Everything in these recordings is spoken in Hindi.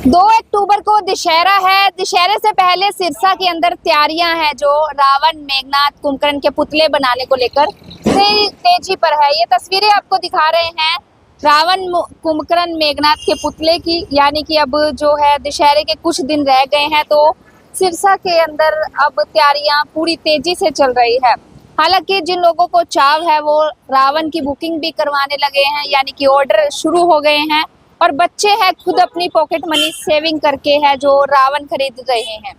2 अक्टूबर को दशहरा है। दशहरे से पहले सिरसा के अंदर तैयारियां हैं जो रावण, मेघनाथ, कुंभकर्ण के पुतले बनाने को लेकर तेजी पर है। ये तस्वीरें आपको दिखा रहे हैं रावण, कुंभकर्ण, मेघनाथ के पुतले की, यानी कि अब जो है दशहरे के कुछ दिन रह गए हैं तो सिरसा के अंदर अब तैयारियां पूरी तेजी से चल रही है। हालांकि जिन लोगों को चाव है वो रावण की बुकिंग भी करवाने लगे हैं, यानी कि ऑर्डर शुरू हो गए हैं और बच्चे हैं खुद अपनी पॉकेट मनी सेविंग करके है जो रावण खरीद रहे हैं।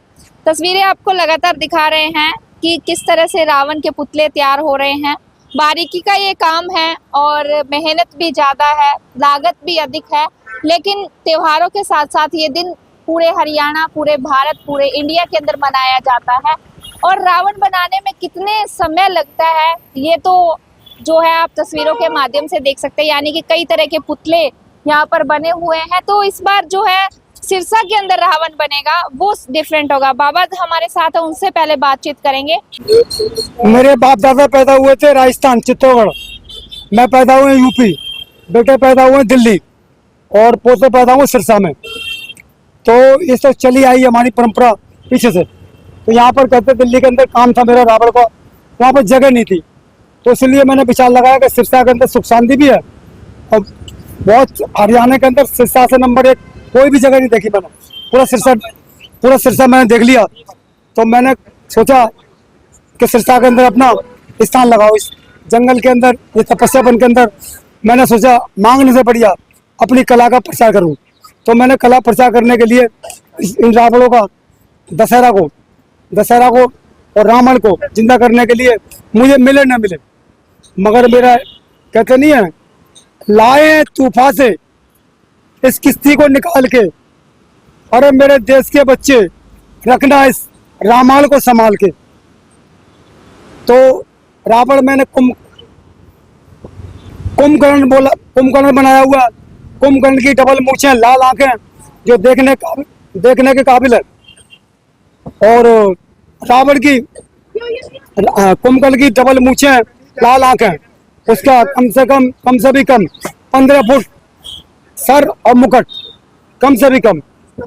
तस्वीरें आपको लगातार दिखा रहे हैं कि किस तरह से रावण के पुतले तैयार हो रहे हैं। बारीकी का ये काम है और मेहनत भी ज़्यादा है, लागत भी अधिक है, लेकिन त्योहारों के साथ साथ ये दिन पूरे हरियाणा, पूरे भारत, पूरे इंडिया के अंदर मनाया जाता है। और रावण बनाने में कितने समय लगता है ये तो जो है आप तस्वीरों के माध्यम से देख सकते हैं, यानी कि कई तरह के पुतले यहाँ पर बने हुए हैं। तो इस बार जो है सिरसा के अंदर रावण बनेगा वो डिफरेंट होगा। बाबा हमारे साथ है, उनसे पहले बातचीत करेंगे। मेरे बाप दादा पैदा हुए थे राजस्थान चित्तौड़गढ़, मैं पैदा हुए यूपी, बेटे पैदा हुए दिल्ली और पोते पैदा हुए सिरसा में। तो ये तो चली आई हमारी परंपरा पीछे से। तो यहाँ पर कहते दिल्ली के अंदर काम था मेरा रावण का, वहाँ पर जगह नहीं थी, तो इसलिए मैंने विचार लगाया कि सिरसा के अंदर सुख शांति भी है और बहुत हरियाणा के अंदर सिरसा से नंबर 1 कोई भी जगह नहीं देखी मैंने। पूरा सिरसा मैंने देख लिया। तो मैंने सोचा कि सिरसा के अंदर अपना स्थान लगाओ, इस जंगल के अंदर, ये तपस्या वन के अंदर। मैंने सोचा मांगने से बढ़िया अपनी कला का प्रचार करूं। तो मैंने कला प्रचार करने के लिए इन रावणों का दशहरा को और रावण को जिंदा करने के लिए मुझे मिले न मिले, मगर मेरा कहते नहीं है लाए तूफान से इस किस्ती को निकाल के, अरे मेरे देश के बच्चे रखना इस रामायण को संभाल के। तो रावण मैंने कुंभकर्ण बनाया हुआ। कुंभकर्ण की डबल मूछें, लाल आंखें जो देखने के काबिल है। और रावण की कुंभकर्ण की डबल मूछें, लाल आंखें, उसका कम से भी कम 15 फुट सर और मुकुट, कम से भी कम।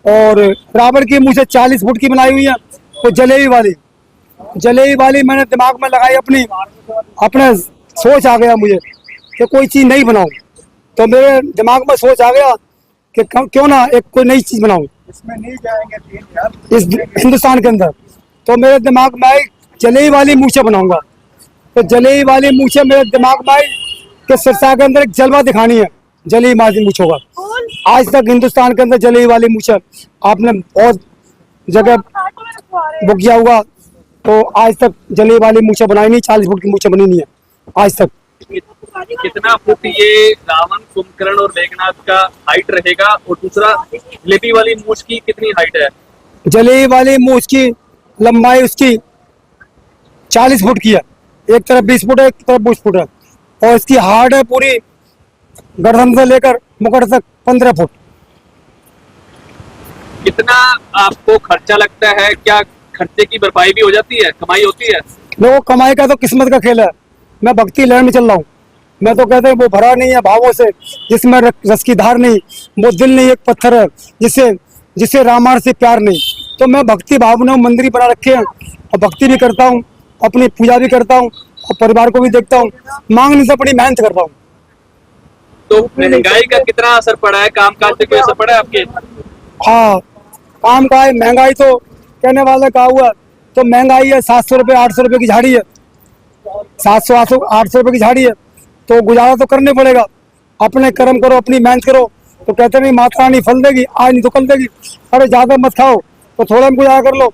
और रावण की मूछें 40 फुट की बनाई हुई है। तो जलेबी वाली मैंने दिमाग में लगाई, अपने सोच आ गया मुझे कि कोई चीज नहीं बनाऊं। तो मेरे दिमाग में सोच आ गया कि क्यों ना एक कोई नई चीज बनाऊं इसमें नहीं जाएंगे इस हिंदुस्तान के अंदर। तो मेरे दिमाग में आई जलेबी वाली मूछें बनाऊंगा। तो जलेबी वाली मूछें मेरे दिमाग में आई कि सिरसा के अंदर एक जलवा दिखानी है जलेबी वाली मूछों का। आज तक हिंदुस्तान के अंदर जलेबी वाली मूछें आपने बहुत जगह बुक किया हुआ, तो आज तक जलेबी वाली मूछें बनाई नहीं, 40 फुट की मूछें बनी नहीं है आज तक। कितना फुट ये रावण, कुंभकर्ण और मेघनाथ का हाइट रहेगा, और दूसरा जलेबी वाली मूछ की कितनी हाइट है? जलेबी वाली मूछ की लंबाई उसकी 40 फुट की है, एक तरफ 20 फुट है, एक तरफ 20 फुट है। और इसकी हाइट है पूरी गर्दन से लेकर मुकुट तक 15 फुट। कितना आपको खर्चा लगता है? क्या खर्चे की भरपाई भी हो जाती है, कमाई होती है? देखो कमाई का तो किस्मत का खेल है। मैं भक्ति लहर में चल रहा हूँ। मैं तो कहते हैं वो भरा नहीं है भावों से जिसमें रस की धार नहीं, वो दिल नहीं एक पत्थर है जिसे रामायण से प्यार नहीं। तो मैं भक्ति भावना मंदिर बना रखे हैं और भक्ति भी करता हूँ, अपनी पूजा भी करता हूँ और परिवार को भी देखता हूँ, मांगने से बड़ी मेहनत करता हूँ। तो महंगाई का कितना असर पड़ा है? कामकाज पे कोई असर पड़ा है आपके? हाँ, काम का है। महंगाई तो कहने वाले का हुआ, तो महंगाई है 700 रुपये 800 रुपये की झाड़ी है, 700 800 रुपये की झाड़ी है। तो गुजारा तो करने पड़ेगा। अपने कर्म करो, अपनी मेहनत करो, तो कहते नहीं माता रानी फल देगी, आज नहीं तो कल देगी। अरे ज्यादा मत खाओ तो थोड़ा में गुजारा कर लो।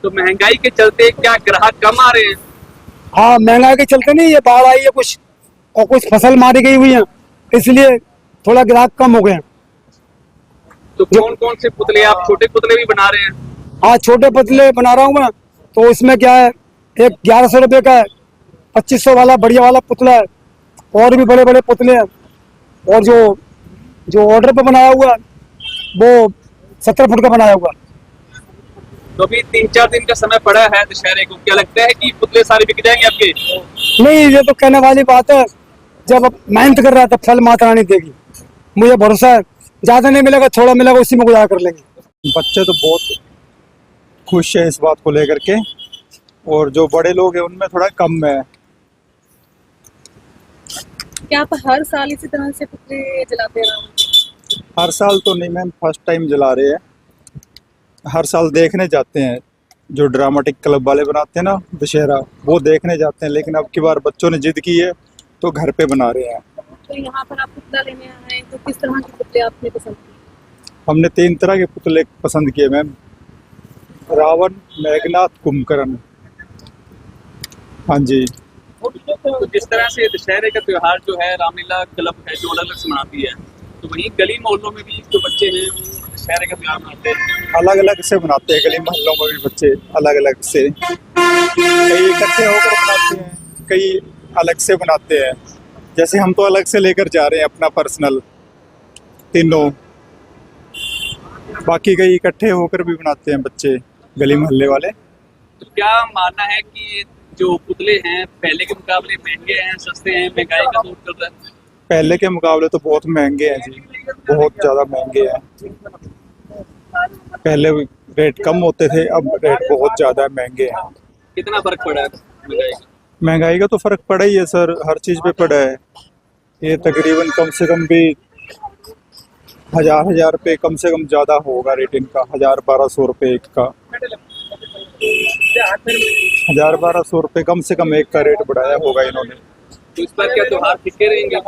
तो महंगाई के चलते क्या ग्राहक कम आ रहे हैं? हाँ, महंगाई के चलते नहीं, ये बाढ़ आई है कुछ और कुछ फसल मारी गई हुई है, इसलिए थोड़ा ग्राहक कम हो गए हैं। तो कौन कौन से पुतले? आप छोटे पुतले भी बना रहे हैं? हाँ, छोटे पुतले बना रहा हूँ मैं। तो इसमें क्या है, एक 1100 रुपये का है, 2500 वाला बढ़िया वाला पुतला है, और भी बड़े बड़े पुतले हैं। और जो ऑर्डर पे बनाया हुआ वो 17 फुट का बनाया हुआ। तो अभी 3-4 दिन का समय पड़ा है दशहरे को, क्या लगता है कि पुतले सारे बिक जाएंगे आपके? नहीं, ये तो कहने वाली बात है, जब मेहनत कर रहा है तब फल माता रानी देगी। मुझे भरोसा है ज्यादा नहीं मिलेगा, थोड़ा मिलेगा, उसी में गुजारा कर लेंगे। बच्चे तो बहुत खुश है इस बात को लेकर के, और जो बड़े लोग हैं उनमें थोड़ा कम है। क्या आप हर साल इसी तरह से पुतले जलाते हैं? हर साल तो नहीं मैम, फर्स्ट टाइम जला रहे हैं। हर साल देखने जाते हैं, जो ड्रामेटिक क्लब वाले बनाते हैं ना दशहरा, वो देखने जाते हैं, लेकिन अब की बार बच्चों ने जिद की है तो घर पे बना रहे हैं। तो यहाँ पर आप पुतला लेने आए हैं, तो किस तरह के पुतले आपने पसंद किए? हमने 3 तरह के पुतले पसंद किए मैम, रावण, मेघनाथ, कुंभकर्ण। हाँ जी। तो जिस तरह से दशहरे का त्योहार जो है रामलीला क्लब है जो अलग अलग से मनाती है, तो वहीं गली मोहल्लों में भी जो बच्चे हैं वो दशहरे का त्योहार मनाते हैं। अलग अलग से बनाते हैं, गली मोहल्लों में भी बच्चे अलग अलग से, कई इकट्ठे होकर बनाते हैं, कई अलग से बनाते हैं। जैसे हम तो अलग से लेकर जा रहे हैं अपना पर्सनल तीनों, बाकी कई इकट्ठे होकर भी बनाते हैं बच्चे गली मोहल्ले वाले। तो क्या मानना है कि जो पुतले हैं पहले के मुकाबले महंगे हैं, सस्ते हैं, महंगाई का दौर चल रहा है? पहले के मुकाबले तो बहुत महंगे हैं जी, बहुत ज़्यादा महंगे हैं। पहले रेट कम होते थे, अब रेट बहुत ज़्यादा महंगे हैं। कितना फर्क पड़ा है महंगाई का? महंगाई का तो फर्क पड़ा ही है सर, हर चीज़ पे पड़ा है। ये तकरीबन कम से कम भी 1000 रुपये कम से कम ज़्यादा होगा रेट इनका, 1000-1200 रुपये एक का। 1000-1200 रुपये कम से कम एक का रेट बढ़ाया होगा इन्होंने। तो इस बार क्या त्योहार फिक्के रहेंगे?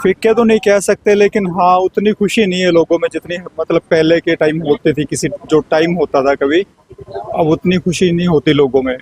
फिक्के तो नहीं कह सकते, लेकिन हाँ उतनी खुशी नहीं है लोगों में जितनी मतलब पहले के टाइम होती थी, किसी जो टाइम होता था कभी, अब उतनी खुशी नहीं होती लोगों में।